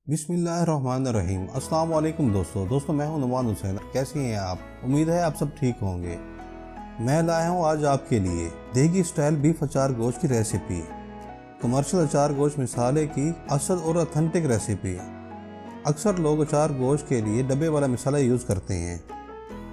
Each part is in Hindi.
बिस्मिल्लाहिर्रहमानिर्रहीम। अस्सलाम वालेकुम दोस्तों मैं हूं नुमान हुसैन। कैसे हैं आप? उम्मीद है आप सब ठीक होंगे। मैं लाया हूं आज आपके लिए देगी स्टाइल बीफ अचार गोश्त की रेसिपी। कमर्शियल अचार गोश्त मिसाले की असल और ऑथेंटिक रेसिपी। अक्सर लोग अचार गोश्त के लिए डब्बे वाला मिसाला यूज़ करते हैं,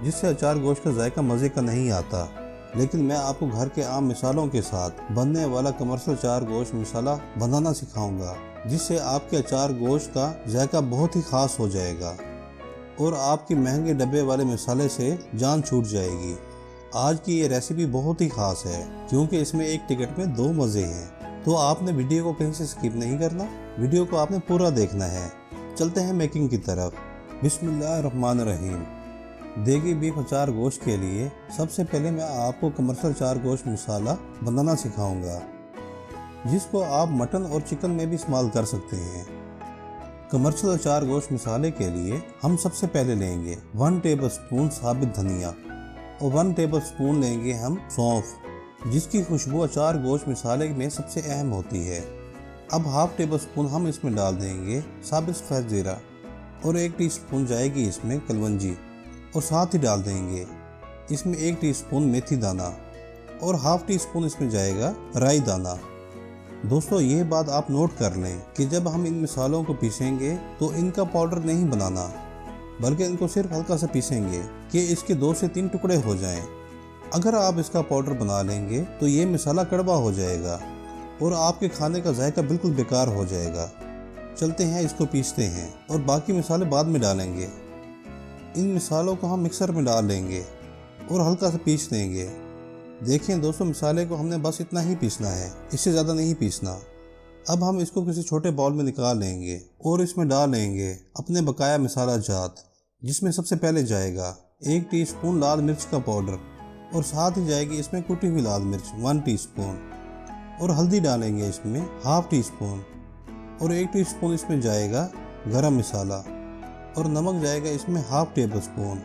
जिससे अचार गोश्त का जायका मज़े का नहीं आता। लेकिन मैं आपको घर के आम मिसालों के साथ बनने वाला कमर्शियल अचार गोश्त मिसाला बनाना सिखाऊंगा, जिससे आपके अचार गोश्त का जायका बहुत ही ख़ास हो जाएगा और आपकी महंगे डब्बे वाले मिसाले से जान छूट जाएगी। आज की ये रेसिपी बहुत ही ख़ास है क्योंकि इसमें एक टिकट में दो मज़े हैं। तो आपने वीडियो को कहीं से स्किप नहीं करना, वीडियो को आपने पूरा देखना है। चलते हैं मेकिंग की तरफ। बिस्मिल्लाहिर्रहमानिर्रहीम। देगी बीफ अचार गोश्त के लिए सबसे पहले मैं आपको कमर्शियल अचार गोश्त मसाला बनाना सिखाऊंगा, जिसको आप मटन और चिकन में भी इस्तेमाल कर सकते हैं। कमर्शियल अचार गोश्त मसाले के लिए हम सबसे पहले लेंगे 1 टेबलस्पून साबित धनिया और 1 टेबलस्पून लेंगे हम सौंफ, जिसकी खुशबू अचार गोश्त मसाले में सबसे अहम होती है। अब हाफ टेबलस्पून हम इसमें डाल देंगे साबित सफ़ेद ज़ीरा और 1 टीस्पून जाएगी इसमें कलवंजी, और साथ ही डाल देंगे इसमें 1 टीस्पून मेथी दाना और हाफ टी स्पून इसमें जाएगा राई दाना। दोस्तों ये बात आप नोट कर लें कि जब हम इन मसालों को पीसेंगे तो इनका पाउडर नहीं बनाना, बल्कि इनको सिर्फ हल्का सा पीसेंगे कि इसके 2 से 3 टुकड़े हो जाएं। अगर आप इसका पाउडर बना लेंगे तो ये मसाला कड़वा हो जाएगा और आपके खाने का जायका बिल्कुल बेकार हो जाएगा। चलते हैं इसको पीसते हैं और बाकी मसाले बाद में डालेंगे। इन मसालों को हम मिक्सर में डाल लेंगे और हल्का सा पीस देंगे। देखें दोस्तों, मसाले को हमने बस इतना ही पीसना है, इससे ज़्यादा नहीं पीसना। अब हम इसको किसी छोटे बाउल में निकाल लेंगे और इसमें डाल लेंगे अपने बकाया मसाला जात, जिसमें सबसे पहले जाएगा 1 टीस्पून लाल मिर्च का पाउडर और साथ ही जाएगी इसमें कुटी हुई लाल मिर्च 1 टीस्पून, और हल्दी डालेंगे इसमें हाफ टी स्पून, और 1 टीस्पून इसमें जाएगा गरम मसाला, और नमक जाएगा इसमें हाफ टेबल स्पून।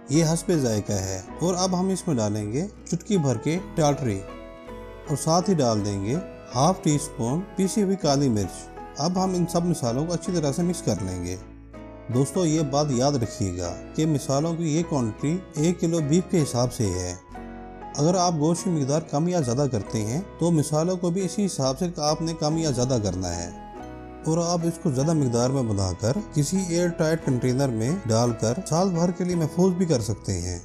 ये हस्बे जायका है। और अब हम इसमें डालेंगे चुटकी भर के टाटरी और साथ ही डाल देंगे हाफ टी स्पून पीसी हुई काली मिर्च। अब हम इन सब मसालों को अच्छी तरह से मिक्स कर लेंगे। दोस्तों ये बात याद रखिएगा कि मसालों की ये क्वांटिटी 1 किलो बीफ के हिसाब से है। अगर आप गोश्त की मिकदार कम या ज़्यादा करते हैं तो मसालों को भी इसी हिसाब से आपने कम या ज़्यादा करना है, और आप इसको ज़्यादा मिकदार में बनाकर किसी एयर टाइट कंटेनर में डालकर साल भर के लिए महफूज भी कर सकते हैं।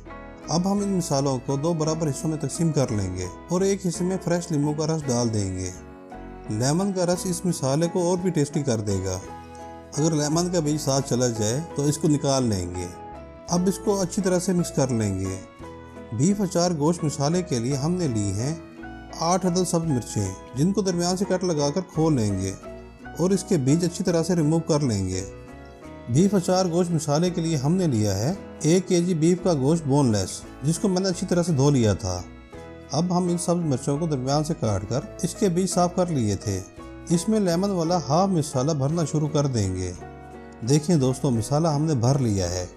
अब हम इन मसालों को 2 बराबर हिस्सों में तकसीम कर लेंगे और एक हिस्से में फ्रेश नींबू का रस डाल देंगे। लेमन का रस इस मसाले को और भी टेस्टी कर देगा। अगर लेमन का बीज साथ चला जाए तो इसको निकाल लेंगे। अब इसको अच्छी तरह से मिक्स कर लेंगे। बीफ अचार गोश्त मसाले के लिए हमने ली हैं 8 अदद सब्ज मिर्चें, जिनको दरमियान से कट लगाकर खोल लेंगे और इसके बीज अच्छी तरह से रिमूव कर लेंगे। बीफ अचार गोश्त मसाले के लिए हमने लिया है 1 केजी बीफ का गोश्त बोनलेस, जिसको मैंने अच्छी तरह से धो लिया था। अब हम इन सब्ज मिर्चों को दरमियान से काट कर इसके बीज साफ कर लिए थे। इसमें लेमन वाला हाफ मसाला भरना शुरू कर देंगे। देखें दोस्तों, मसाला हमने भर लिया है।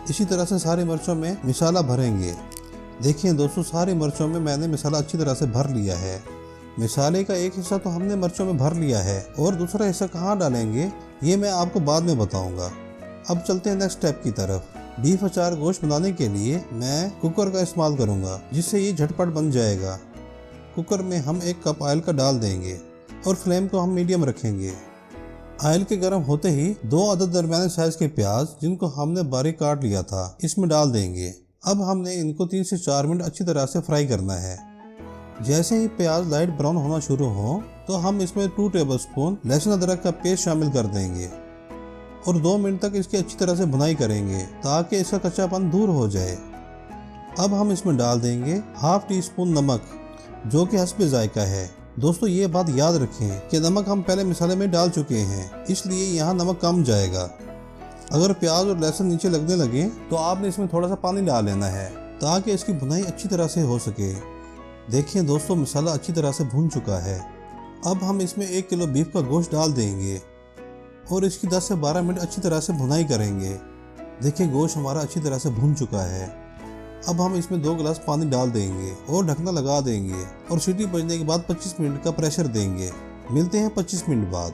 इसी तरह से सारी मिर्चों में मसाला भरेंगे। देखें दोस्तों, सारी मिर्चों में मैंने मसाला अच्छी तरह से भर लिया है। मसाले का एक हिस्सा तो हमने मिर्चों में भर लिया है और दूसरा हिस्सा कहाँ डालेंगे ये मैं आपको बाद में बताऊंगा। अब चलते हैं नेक्स्ट स्टेप की तरफ। बीफ अचार गोश्त बनाने के लिए मैं कुकर का इस्तेमाल करूंगा, जिससे ये झटपट बन जाएगा। कुकर में हम 1 कप ऑयल का डाल देंगे और फ्लेम को हम मीडियम रखेंगे। ऑयल के गर्म होते ही 2 अदद दरमियाने साइज के प्याज, जिनको हमने बारीक काट लिया था, इसमें डाल देंगे। अब हमने इनको 3 से 4 मिनट अच्छी तरह से फ्राई करना है। जैसे ही प्याज लाइट ब्राउन होना शुरू हो तो हम इसमें 2 टेबलस्पून लहसुन अदरक का पेस्ट शामिल कर देंगे और 2 मिनट तक इसकी अच्छी तरह से भुनाई करेंगे ताकि इसका कच्चापन दूर हो जाए। अब हम इसमें डाल देंगे हाफ टी स्पून नमक, जो कि हस्बे जायका है। दोस्तों ये बात याद रखें कि नमक हम पहले मसाले में डाल चुके हैं, इसलिए यहाँ नमक कम जाएगा। अगर प्याज और लहसुन नीचे लगने लगे तो आपने इसमें थोड़ा सा पानी डाल लेना है ताकि इसकी भुनाई अच्छी तरह से हो सके। देखिए दोस्तों, मसाला अच्छी तरह से भून चुका है। अब हम इसमें 1 किलो बीफ का गोश्त डाल देंगे और इसकी 10 से 12 मिनट अच्छी तरह से भुनाई करेंगे। देखिए गोश्त हमारा अच्छी तरह से भून चुका है। अब हम इसमें 2 गिलास पानी डाल देंगे और ढकना लगा देंगे और सीटी बजने के बाद 25 मिनट का प्रेशर देंगे। मिलते हैं 25 मिनट बाद।